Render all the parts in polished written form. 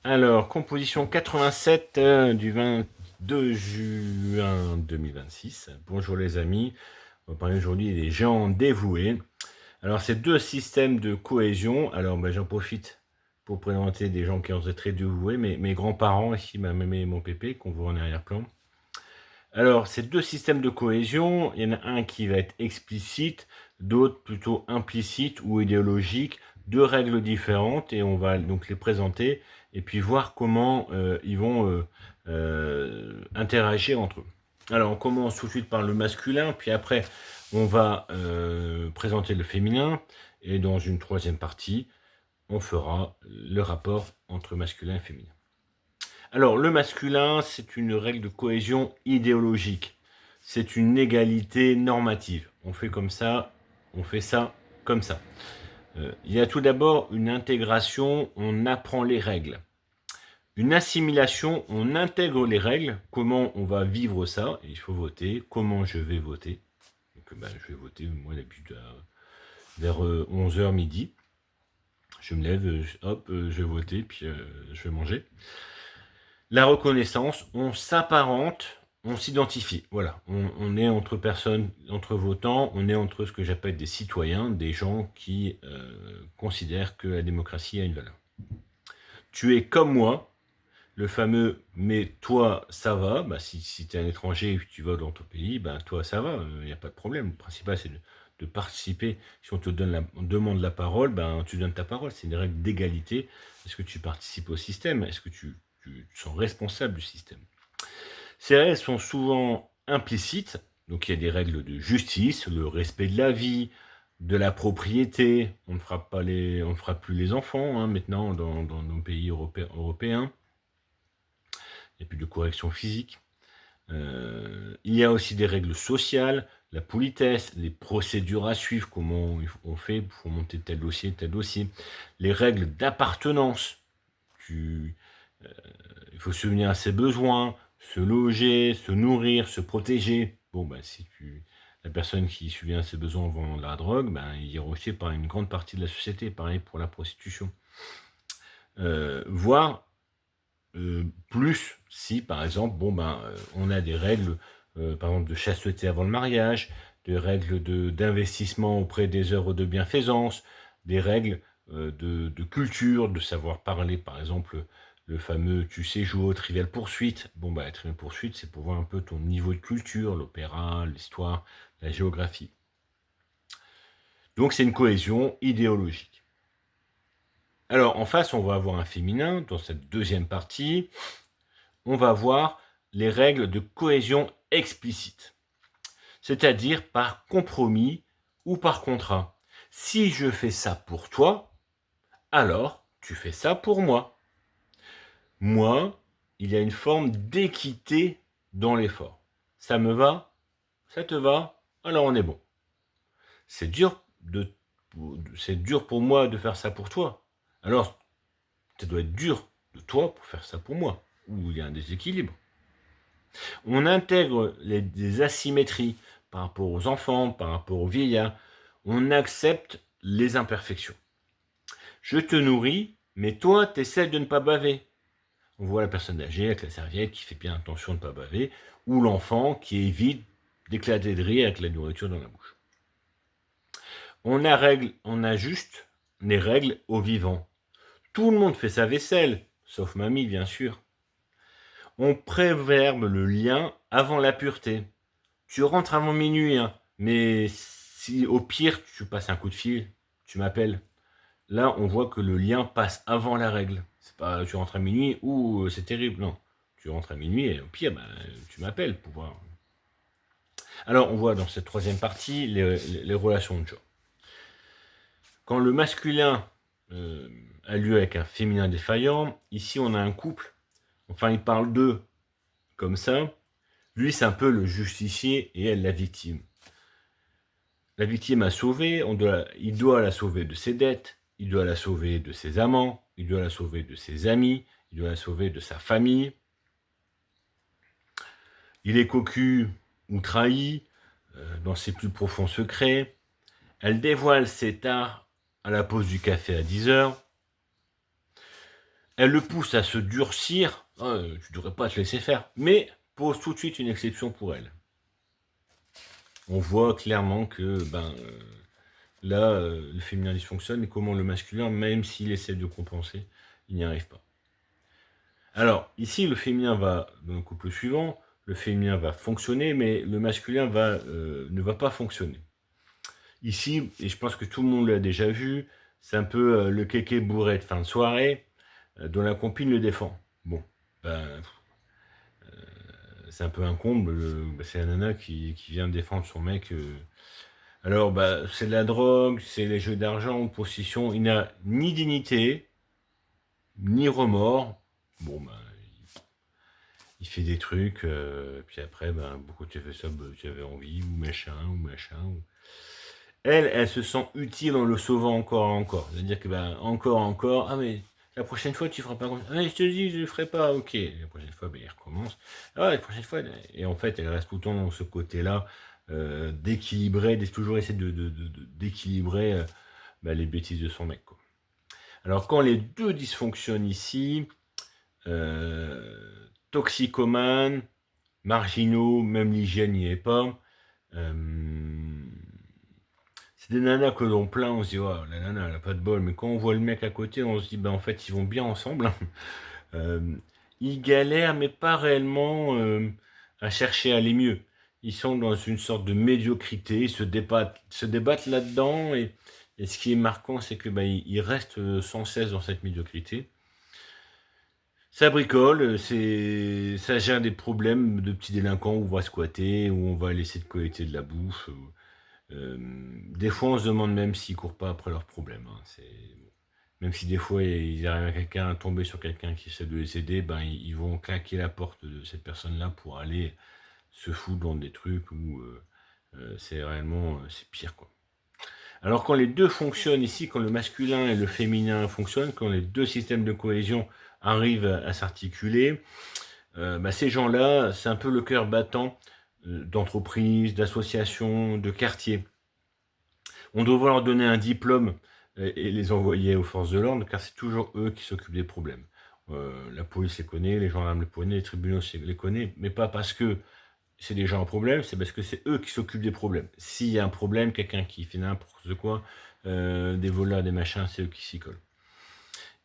Alors, composition 87 du 22 juin 2026. Bonjour les amis, on va parler aujourd'hui des gens dévoués. Alors, c'est deux systèmes de cohésion. Alors, j'en profite pour présenter des gens qui ont été très dévoués, mes grands-parents, ici ma mémé et mon pépé, qu'on voit en arrière-plan. Alors, ces deux systèmes de cohésion, il y en a un qui va être explicite, d'autres plutôt implicite ou idéologique, deux règles différentes, et on va donc les présenter et puis voir comment ils vont interagir entre eux. Alors, on commence tout de suite par le masculin, puis après, on va présenter le féminin, et dans une troisième partie, on fera le rapport entre masculin et féminin. Alors, le masculin, c'est une règle de cohésion idéologique. C'est une égalité normative. On fait comme ça, on fait ça comme ça. Il y a tout d'abord une intégration, on apprend les règles. Une assimilation, on intègre les règles. Comment on va vivre ça? Il faut voter. Comment je vais voter? Donc, je vais voter, moi, d'habitude, vers 11h midi. Je me lève, hop, je vais voter, puis je vais manger. La reconnaissance, on s'apparente, on s'identifie. Voilà, on est entre personnes, entre votants, on est entre ce que j'appelle des citoyens, des gens qui considèrent que la démocratie a une valeur. Tu es comme moi, le fameux mais toi ça va, si tu es un étranger et que tu vas dans ton pays, toi ça va, il n'y a pas de problème. Le principal c'est de participer. Si on te demande la parole, tu donnes ta parole. C'est une règle d'égalité. Est-ce que tu participes au système? Est-ce que tu sens responsable du système? Ces règles sont souvent implicites. Donc il y a des règles de justice, le respect de la vie, de la propriété. On ne frappe plus les enfants maintenant dans nos pays européens. Il n'y a plus de correction physique. Il y a aussi des règles sociales, la politesse, les procédures à suivre, comment on fait pour monter tel dossier, les règles d'appartenance. Il faut se souvenir à ses besoins, se loger, se nourrir, se protéger. Si la personne qui subvient à ses besoins vend la drogue, il est rejeté par une grande partie de la société. Pareil pour la prostitution. Voire plus si, par exemple, on a des règles, par exemple, de chasteté avant le mariage, des règles d'investissement auprès des œuvres de bienfaisance, des règles de culture, de savoir parler, par exemple, le fameux « tu sais jouer au Trivial Poursuite ». Trivial Poursuite, c'est pour voir un peu ton niveau de culture, l'opéra, l'histoire, la géographie. Donc, c'est une cohésion idéologique. Alors, en face, on va avoir un féminin, dans cette deuxième partie, on va voir les règles de cohésion explicite, c'est-à-dire par compromis ou par contrat. Si je fais ça pour toi, alors tu fais ça pour moi. Moi, il y a une forme d'équité dans l'effort. Ça me va? Ça te va? Alors on est bon. C'est dur pour moi de faire ça pour toi. Alors, ça doit être dur de toi pour faire ça pour moi. Ou il y a un déséquilibre. On intègre des asymétries par rapport aux enfants, par rapport aux vieillards. On accepte les imperfections. Je te nourris, mais toi, tu essaies de ne pas baver. On voit la personne âgée avec la serviette qui fait bien attention de ne pas baver, ou l'enfant qui évite d'éclater de rire avec la nourriture dans la bouche. On ajuste les règles aux vivants. Tout le monde fait sa vaisselle, sauf mamie, bien sûr. On préverbe le lien avant la pureté. Tu rentres avant minuit, mais si au pire tu passes un coup de fil, tu m'appelles. Là, on voit que le lien passe avant la règle. C'est pas tu rentres à minuit ou c'est terrible, non. Tu rentres à minuit et au pire, tu m'appelles pour voir. Alors, on voit dans cette troisième partie les relations de genre. Quand le masculin a lieu avec un féminin défaillant, ici on a un couple, enfin il parle d'eux comme ça. Lui, c'est un peu le justicier et elle la victime. La victime a sauvé, il doit la sauver de ses dettes, il doit la sauver de ses amants, il doit la sauver de ses amis, il doit la sauver de sa famille. Il est cocu ou trahi dans ses plus profonds secrets. Elle dévoile ses tares à la pause du café à 10h. elle le pousse à se durcir, tu devrais pas te laisser faire, mais pose tout de suite une exception pour elle. On voit clairement que là, le féminin dysfonctionne et comment le masculin, même s'il essaie de compenser, il n'y arrive pas. Alors, ici, le féminin va, dans le couple suivant, le féminin va fonctionner, mais le masculin ne va pas fonctionner. Ici, et je pense que tout le monde l'a déjà vu, c'est un peu le kéké bourré de fin de soirée, dont la copine le défend. Bon, c'est un peu un comble, c'est la nana qui vient défendre son mec. Alors, c'est de la drogue, c'est les jeux d'argent, possession, il n'a ni dignité, ni remords. Bon, il fait des trucs, puis après, pourquoi tu as fait ça, tu avais envie, ou machin. Elle se sent utile en le sauvant encore et encore. C'est-à-dire que, encore, ah mais la prochaine fois, tu feras pas comme ça. Ah, je te dis, je le ferai pas, ok. La prochaine fois, il recommence. Ah, la prochaine fois, et en fait, elle reste tout le temps dans ce côté-là, d'équilibrer, toujours essayer d'équilibrer les bêtises de son mec, quoi. Alors, quand les deux dysfonctionnent ici, toxicomanes, marginaux, même l'hygiène n'y est pas. C'est des nanas que l'on plaint, on se dit, oh, la nana, elle a pas de bol. Mais quand on voit le mec à côté, on se dit, en fait, ils vont bien ensemble. Ils galèrent, mais pas réellement à chercher à aller mieux. Ils sont dans une sorte de médiocrité, ils se débattent là-dedans. Et ce qui est marquant, c'est que ils restent sans cesse dans cette médiocrité. Ça bricole, ça gère des problèmes de petits délinquants où on va squatter, où on va laisser de collecter de la bouffe. Des fois, on se demande même s'ils courent pas après leurs problèmes, hein. Même si des fois, ils arrivent à tomber sur quelqu'un qui essaie de les aider, ils vont claquer la porte de cette personne-là pour aller se foutre dans des trucs où c'est réellement c'est pire, quoi. Alors quand les deux fonctionnent ici, quand le masculin et le féminin fonctionnent, quand les deux systèmes de cohésion arrivent à s'articuler, ces gens-là, c'est un peu le cœur battant d'entreprises, d'associations, de quartiers. On devrait leur donner un diplôme et les envoyer aux forces de l'ordre, car c'est toujours eux qui s'occupent des problèmes. La police les connaît, les gendarmes les connaissent, les tribunaux les connaissent, mais pas parce que c'est des gens en problème, c'est parce que c'est eux qui s'occupent des problèmes. S'il y a un problème, quelqu'un qui fait n'importe quoi, des voleurs, des machins, c'est eux qui s'y collent.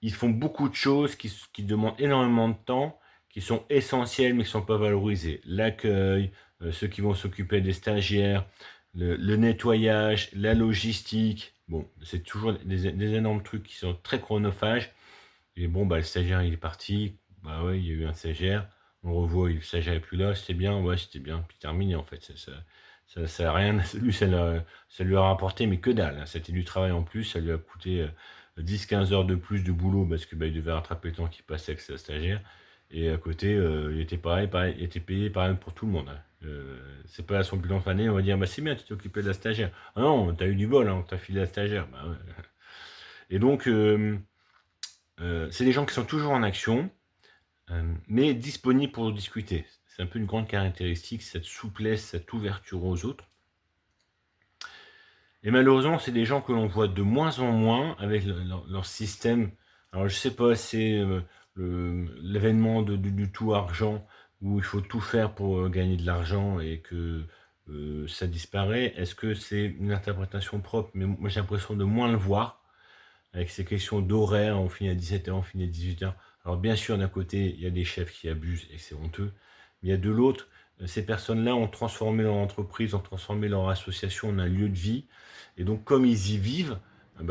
Ils font beaucoup de choses qui demandent énormément de temps, qui sont essentielles mais qui ne sont pas valorisées. L'accueil, ceux qui vont s'occuper des stagiaires, le nettoyage, la logistique. Bon, c'est toujours des énormes trucs qui sont très chronophages. Et bon, le stagiaire, il est parti. Ouais, il y a eu un stagiaire. On revoit, le stagiaire n'est plus là. C'était bien, ouais, c'était bien. Puis terminé, en fait. Ça a rien. Lui, ça lui a rapporté, mais que dalle, hein. C'était du travail en plus. Ça lui a coûté 10-15 heures de plus de boulot parce que il devait rattraper le temps qu'il passait avec sa stagiaire. Et à côté, il était pareil, il était payé pareil pour tout le monde, hein. C'est pas à son bilan d'année, on va dire, c'est bien, tu t'es occupé de la stagiaire. Ah non, t'as eu du bol, hein, t'as filé la stagiaire. Ouais. Et donc, c'est des gens qui sont toujours en action, mais disponibles pour discuter. C'est un peu une grande caractéristique, cette souplesse, cette ouverture aux autres. Et malheureusement, c'est des gens que l'on voit de moins en moins avec leur système. Alors, je sais pas, c'est l'événement du tout argent, où il faut tout faire pour gagner de l'argent et que ça disparaît. Est-ce que c'est une interprétation propre? Mais moi, j'ai l'impression de moins le voir, avec ces questions d'horaire, on finit à 17h, on finit à 18h. Alors bien sûr, d'un côté, il y a des chefs qui abusent et c'est honteux, mais il y a de l'autre, ces personnes-là ont transformé leur entreprise, ont transformé leur association en un lieu de vie, et donc comme ils y vivent,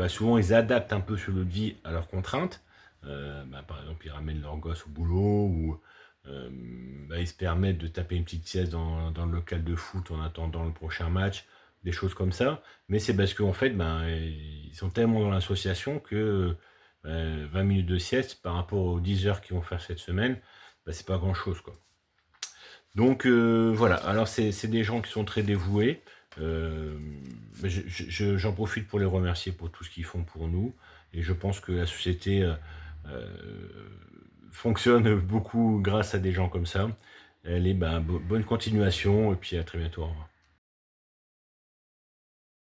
souvent ils adaptent un peu ce lieu de vie à leurs contraintes. Par exemple, ils ramènent leurs gosses au boulot, ou ils se permettent de taper une petite sieste dans le local de foot en attendant le prochain match, des choses comme ça. Mais c'est parce qu'en fait, ils sont tellement dans l'association que 20 minutes de sieste par rapport aux 10 heures qu'ils vont faire cette semaine, c'est pas grand-chose, quoi. Donc voilà, alors c'est des gens qui sont très dévoués. J'en profite pour les remercier pour tout ce qu'ils font pour nous. Et je pense que la société fonctionne beaucoup grâce à des gens comme ça. Allez, bonne continuation et puis à très bientôt. Au revoir.